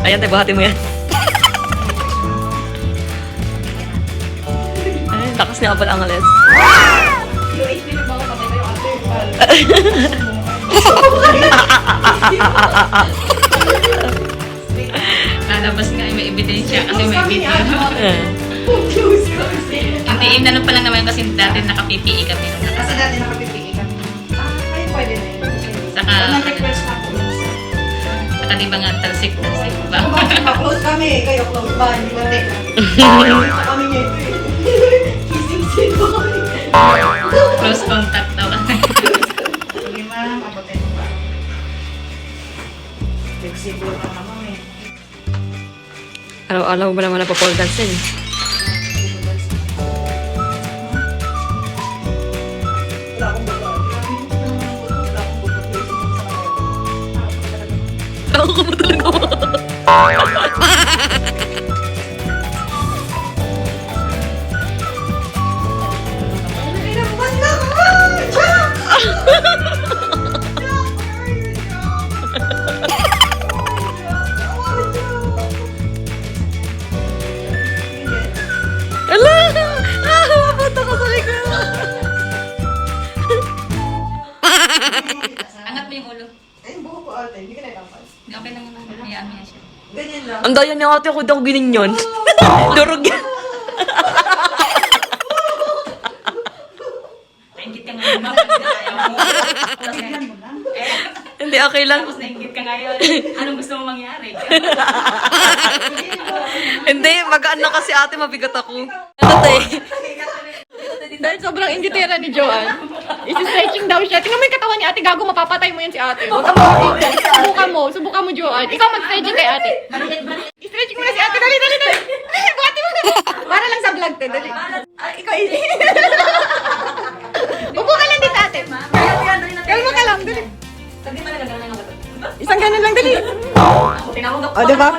Ayan, tayo, buhati mo yan. Ay, lakas niya pala ang alas. Lalabas nga, may ebidensya kasi may video. Hindi, na lang pala naman kasi dati naka-PPE kami. Kasi dati naka-PPE kami. Ay, pwede na yun. Saka, Nag-request na po. saka di ba nga talsik ba? Close kami, kayo close ba? Hindi ba rin? Kami niya ito eh. Kising-sing ko kami. Close contact daw. Sige ma, mabutin mo ba? Flexible ka naman eh. Araw-araw ba naman napapole dance din? Wala akong baga. Wala akong baga. Ako kapatulog ko. Ala! Mapunta ka sa likod. Angat mo yung ulo. Ay, buko ko ate. Hindi ka nailapan. Okay lang naman. Hayaan mo yan siya. Ganyan lang. Ang daya niya ate, ako daw gininyon. Durog yan. Naingit ka ngayon. Ayaw mo. Hindi, okay lang. Tapos naingit ka ngayon. Anong gusto mo mangyari? Hindi, magaan na kasi ate, mabigat ako. Ano to eh? Dahil sobrang ingitera ni Joanne. Isi-stretching daw siya. Tingnan mo yung katawan ni ate. Gago, mapapatay mo yan si ate. Huwag ka mo. Subukan mo, Joanne. Ikaw mag-stretching kay ate. I-stretching mo na si ate. Dali. Buhati mo na. Para lang sa vlog, te. Dali. Ikaw, upo ka lang dito, ate. Kalma ka lang, dali. Isang ganun lang, dali. O, diba?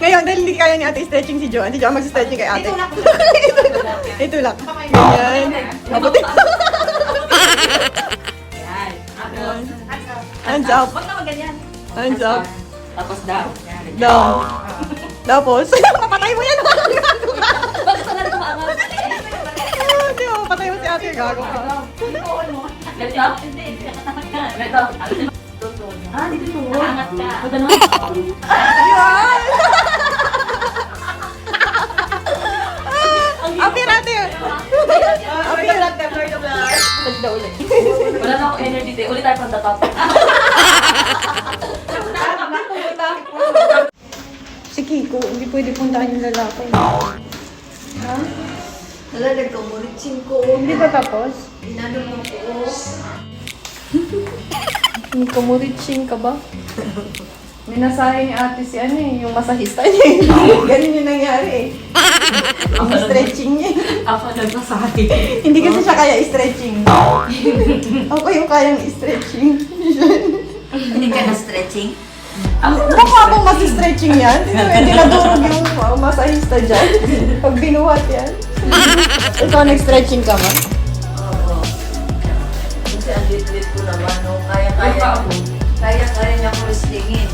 Ngayon, dahil hindi kaya ni ate i-stretching si Joanne. Si Joanne mag-stretching kay ate. Ito lang. Ganyan. Mabuti. Hands up. Hands up. Tapos daw. Down. Tapos, papatay mo yan. Bakit ka na tumaangat? Hindi mo, papatay mo si ate. Gago ka. Ganito? Hindi. Nakatapat ka. Ganito. Ah, dito mo. Nakaangat ka. Ganun. Apir ate. Apir. Tagda ulit. Wala na akong energy day. Ulit tayo from the top. Si Kiko, hindi pwede puntahan yung lalaki. Ha? Wala, nagkamuritsin ko. Hindi ba tapos? Inano mo ko. Hindi ka muritsing ka ba? Minasahe ni ate si ano eh, yung masahista niya. Ganun yung nangyari eh. Yung stretching niya. Ako nagmasahe. Hindi kasi siya kaya i-stretching. Ako yung kayang i-stretching. Hindi ka na-stretching? Mukha bang mas-stretching yan? Hindi nadurog yung masahista dyan. Pag binuhat yan. Ikaw nag-stretching ka man? Oo. Kasi ang lit-lit ko naman, no? Kaya niya ko restingin.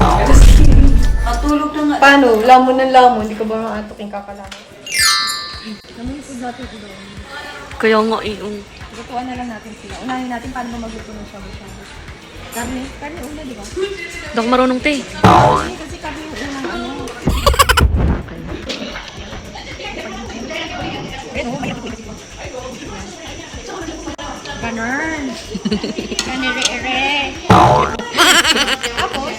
Matulog na nga. Paano? Lamon ng lamon. Hindi ka ba maantoking kakalamon? Kaya nga eh. Lutuan na lang natin sila. Unahin natin paano ba magluto ng shabu-shabu. Karne una, di ba? Hindi ako marunong te. Hindi kasi karne yung unang ano. Ganon. Kanere-ere. Tapos,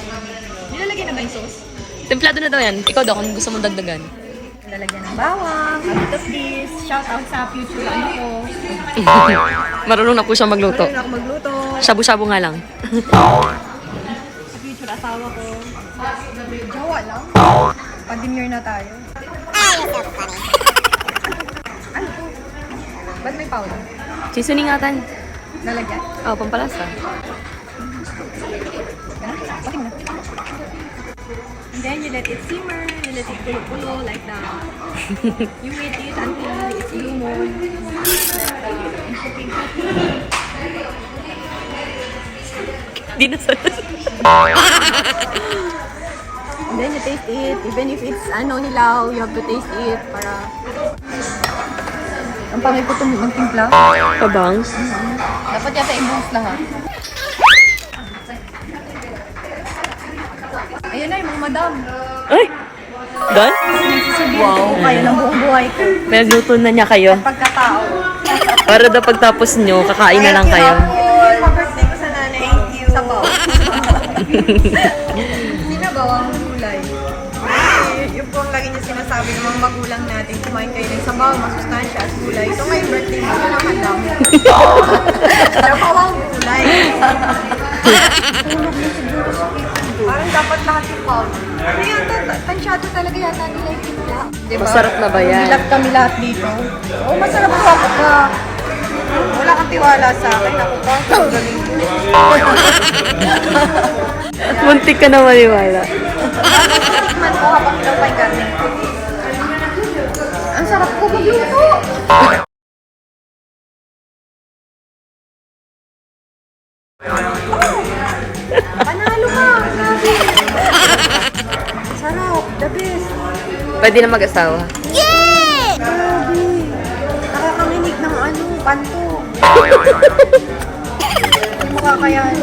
nilalagyan na ba yung sauce? Templado na daw yan. Ikaw daw kung gusto mong dagdagan. Nilalagyan ng bawang, a bit of this. Shout out sa future ano ko. Marunong na po siya magluto. Marunong ako magluto. Shabu-shabu nga lang. Sa future asawa ko. Jowa lang. Pag-demure na tayo. Ano to? Ba't may powder? Seasoningatan. Lalagyan? Oh, pampalasa. Pati mo na. And then you let it simmer, you let it kulo-kulo like that. You wait it until it's blue moon. Di na sa... And then you to taste it. Even if it's hilaw, you have to taste it para... Ang pangit ko itong magtimpla. Kabang? Dapat yata i-boost lang ha. Ayun na yung mga madam. Ay! Done? Wow, kaya ng buong buhay ko. Pinagluto na niya kayo. Pagkatao. Para daw pagtapos nyo, kakain na lang kayo. Pa-birthday ko sa nanay. Thank you. Sabaw. Sinabaw ang gulay. Yung po ang lagi niya sinasabi ng mga magulang natin, kumain kayo ng sabaw, masustansya at gulay. So ngayon birthday mo, yun ang handa mo. Sabaw ang gulay. Parang dapat lahat yung powder. Ano yun, tansyado talaga yata nila yung timpla. Diba? Masarap na ba yan? Nilat kami lahat dito. Oo, masarap ka ka. Wala kang tiwala sa akin. Ako ba? Ang galing ko. Muntik ka na maniwala. Tikman ko habang ilaw pa yung garlic. Ang sarap ko magluto. Panalo ka. Sabi. Sarap. The best. Pwede na mag-asawa. Grabe. Nakakanginig ng panto. Hindi mo kakayahan.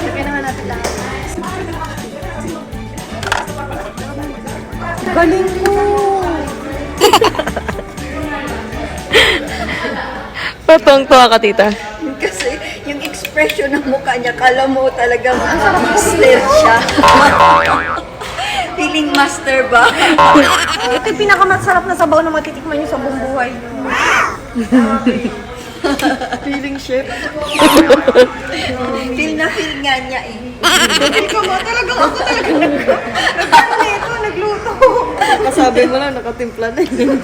Lagyan naman natin lahat. Galing mo! Patong-tuwa ka, tita. Kasi yung expression ng mukha niya, kala mo talagang master siya. Feeling master ba? Ito yung pinakamasarap na sabaw na matitikman niyo sa buong buhay. Feeling chef. Feel na feel nga niya eh. Ikaw mo, talagang ako talaga nagkano nito, nagluto. Kasabi mo lang, nakatimpla na yun.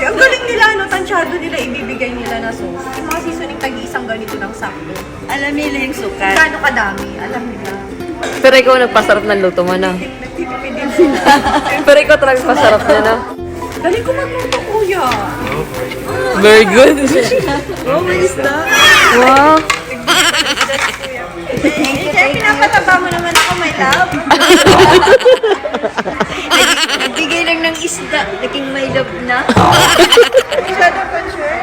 Ang galing nila, tansyado nila, ibibigay nila na sauce. Yung mga seasoning tag-iisang ganito ng sakto. Alam nila yung sukat. Gano'ng kadami, alam nila. Pero ikaw nagpasarap ng luto mo na. Nagtitipid din sila. Pero ikaw talaga pasarap na na. Galing ko magluto, kuya. Very good. Oh, may isda. Wow. Kaya pinapataba mo naman ako, my love. Nagbigay lang ng isda, naging may love na. Masyado pa, sure.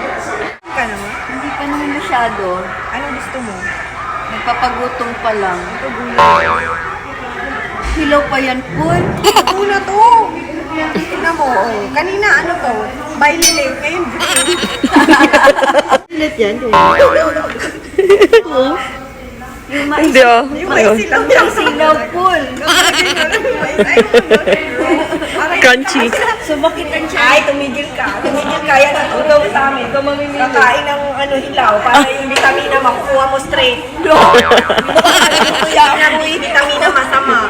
Ka naman? Hindi pa naman masyado. Ano gusto mo? Nagpapagutom pa lang. Hilaw pa yan, Paul. Una to. Tingnan mo, oh. Kanina ano to? Bailile. Ngayon, Ulit yan, Yung mais. Hindi oh. yung may silang Yung silaw, Paul. Crunchy. Sumakit ang siya. Ay, tumigil ka. Tumigil ka. Yan ang tulaw sa amin. Ito mamimili. Kakain ng hilaw para yung vitamina makukuha mo straight. Kaya na mo yung vitamina masama.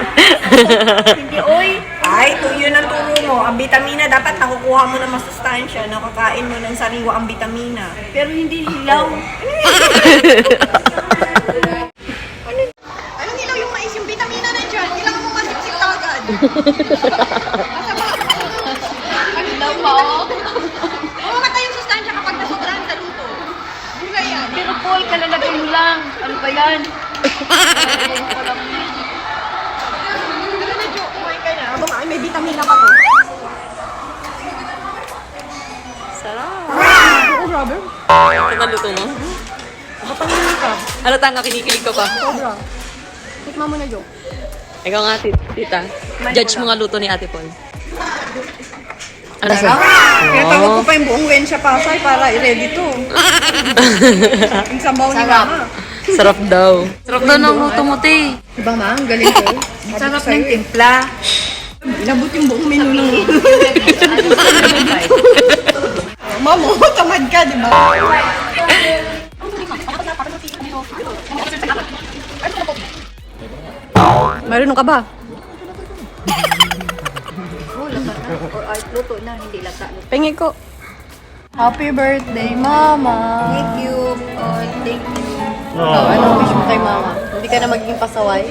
Hindi, oy. Ay, yun ang turo mo. Ang vitamina dapat nakukuha mo na masustansya. Nakakain mo ng sariwa ang vitamina. Pero hindi hilaw. Anong ilaw yung mais? Yung vitamina na dyan. Kailangan mo masipsip ka agad. Hilaw pa, oh. Mamamatay yung sustansya kapag nasobrahan sa luto. Gulay yan. Pero Paul, kalalagyan mo lang. Ano ba yan? Pero medyo kumain ka na. Aba, ay, may vitamina pa to. Sarap. Oo, grabe. Ito na luto mo? Kapangin ka. Ano tanga, kinikilig ka pa? Sobra. Tikman mo na, Jo. Ikaw nga, tita. Judge mo nga luto ni Ate Paul. Ano sa? Kaya tawag ko pa yung buong Wensha Pasay para i-ready to. Yung sabaw ni Mama. Sarap daw. Sarap daw ng luto mo, te. Diba, Ma? Ang galing ko. Sarap ng timpla. Inabot yung buong menu ng... Mamo, tamad ka, di ba? Marunong ka ba? Or art luto na, hindi lata. Pengi ko. Happy birthday, Mama! Thank you, Paul. Thank you. Oh, ano wish mo kay Mama? Hindi ka na magiging pasaway?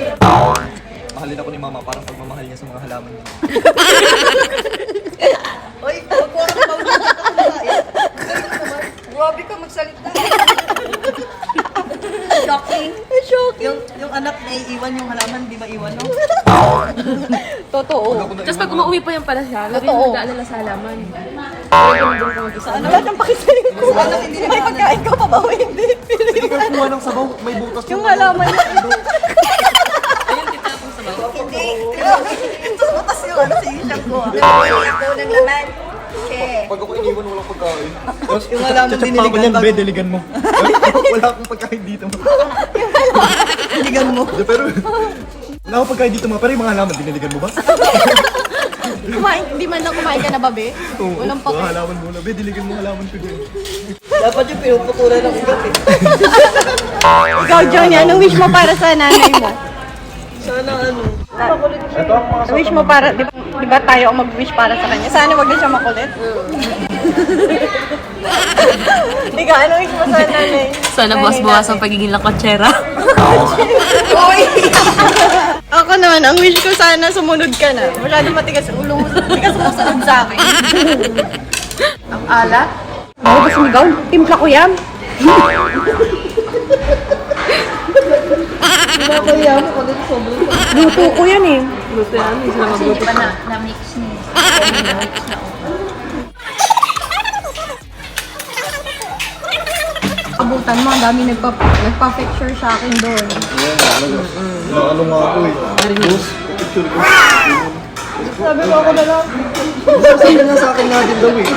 Mahalin ako ni Mama parang pagmamahal niya sa mga halaman niya. Oy, huwag ko ang mawag. Grabe ka magsalita. Shocking. Shocking. Yung anak na iiwan yung halaman, di ba iwan, no? Totoo. Tapos pag umuwi pa yan pala siya, Totoo. nagdaalala sa halaman. Ano ba ang pakisaling ko? May pagkain ka pa ba o hindi? Hindi ka kuha ng sabaw, may butas Yung halaman na. Ito, butas yung ano, sisiyang ko. Ito ng laman. Pag ako iniwan, walang pagkain. Tapos, Yung halaman chat-chat diniligan pa ako niyan, bago- be, diligan mo. Wala akong pagkain dito. Hiligan mo. Pero, wala akong pagkain dito, pero yung mga halaman, diniligan mo ba? Kumain, hindi man lang kumain ka na ba, be? Oo, Walang mga pake. halaman muna, be, diligan mo halaman ko dyan. Dapat yung pinuputulan ng ugat eh. Ikaw, Johnny, anong wish mo para sa nanay mo? Sana ano. Ito ang mga Wish mo para, di ba tayo ang mag-wish para sa kanya? Sana wag na siya makulit. Di ka, anong wish mo sa nanay? Sana buwas-buwas ang pagiging lakotsera. Ako naman, ang wish ko sana sumunod ka na. Masyado matigas ang ulo mo. Hindi ka sumusunod sa akin. Ang ala. Ako ba sumigaw? Timpla ko yan. Kaya mo pag ito sobrang. Luto ko yan eh. Luto yan, hindi sila magluto pa. Na-mix niya. Abutan mo, ang dami nagpa-picture sa akin doon. ano nga ako eh. Boss, picture ko. Sabi ko ako na lang. Sabi nga sa akin nga din daw eh.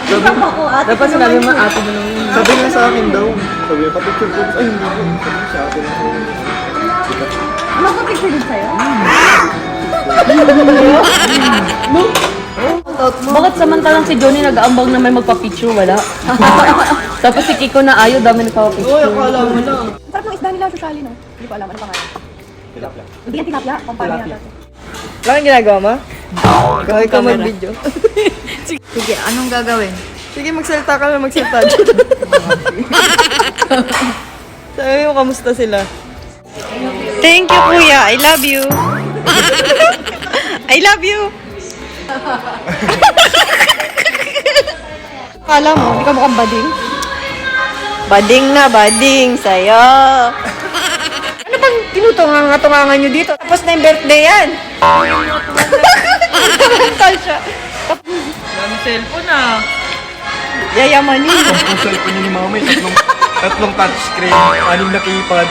Ako, ate. Dapat sinabi mo ate mo nung Sabi nga sa akin daw. Sabi nga, pa-picture ko. Ay, hindi ko. Sabi sa akin. Magpa-picture din sa'yo? Bakit samantalang si Johnny nag-aambang na may magpa-picture, wala? Tapos si Kiko na ayaw, dami nagpa-picture. Akala mo na. Sarap ng isda nila sa Sally, no? Hindi ko alam, ano pangalan? Tilapia. Hindi yan tilapia, pampano yata. Wala kang ginagawa ma? Ikaw mag-video. Sige, anong gagawin? Sige, magsalita ka na magsalita. Sabi mo, kamusta sila? Thank you, kuya. I love you. I love you. Kala mo, hindi ka mukhang bading? Bading na, bading sa'yo. Ano bang tinutungangan nyo dito? Tapos na yung birthday yan. Mental siya. Ang cellphone ah. Yayamanin. Ang cellphone niya ni mama eh. Tatlong touchscreen, 6 na keypad.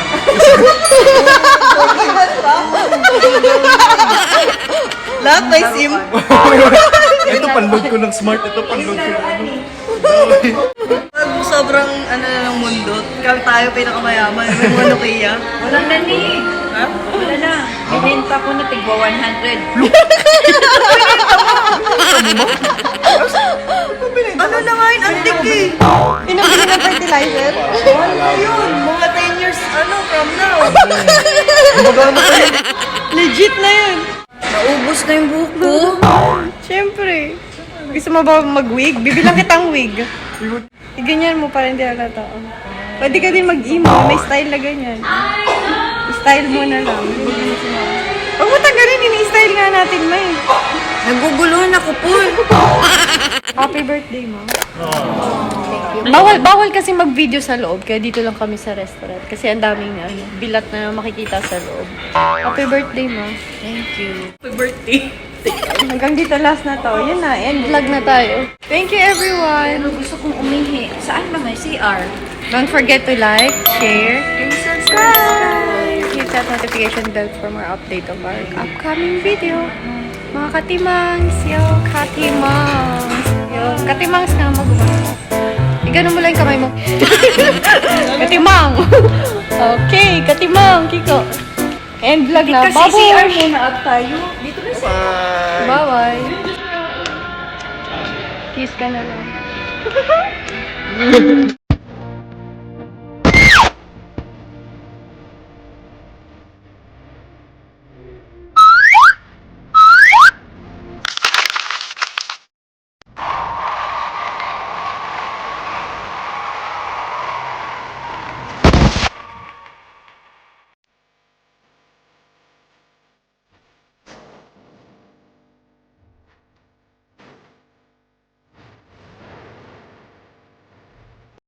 Lahat may SIM. Ito panload ko ng smart, ito panload ko ng ano. Pag sobrang ano na ng mundo, ikaw tayo pinakamayaman. May mga Nokia. Walang nani. Ha? Wala na. Binenta ko na tigwa 100. Ano na nga yun? Antik eh. Pinabili ng fertilizer. Ayun, mga 10 years from now. Gumagana pa yun. Legit na yun. Naubos na yung buhok ko. Siyempre. Gusto mo ba mag-wig? Bibilang kitang wig. Ganyan mo para hindi halata. Pwede ka din mag-emo. May style na ganyan. Style mo na lang. Huwag mo tagalin. Ini-style nga natin, May. Naguguluhan ako po. Happy birthday, Ma. Bawal kasi mag-video sa loob. Kaya dito lang kami sa restaurant. Kasi ang daming bilat na makikita sa loob. Happy birthday, Ma. Thank you. Hanggang dito last na to. Yun na. End vlog na tayo. Thank you, everyone. Pero gusto kong umihi. Saan ba may CR? Don't forget to like, share, and subscribe. Hit that notification bell for more update of our upcoming video. Mga katimangs, yo, katimangs. Yo, katimangs nga mag-umang. Ganun mo lang yung kamay mo. Katimang! Okay, katimang, Kiko. End vlog na. Kasi CR muna at tayo. Dito na sa... Bye-bye. Kiss ka na lang.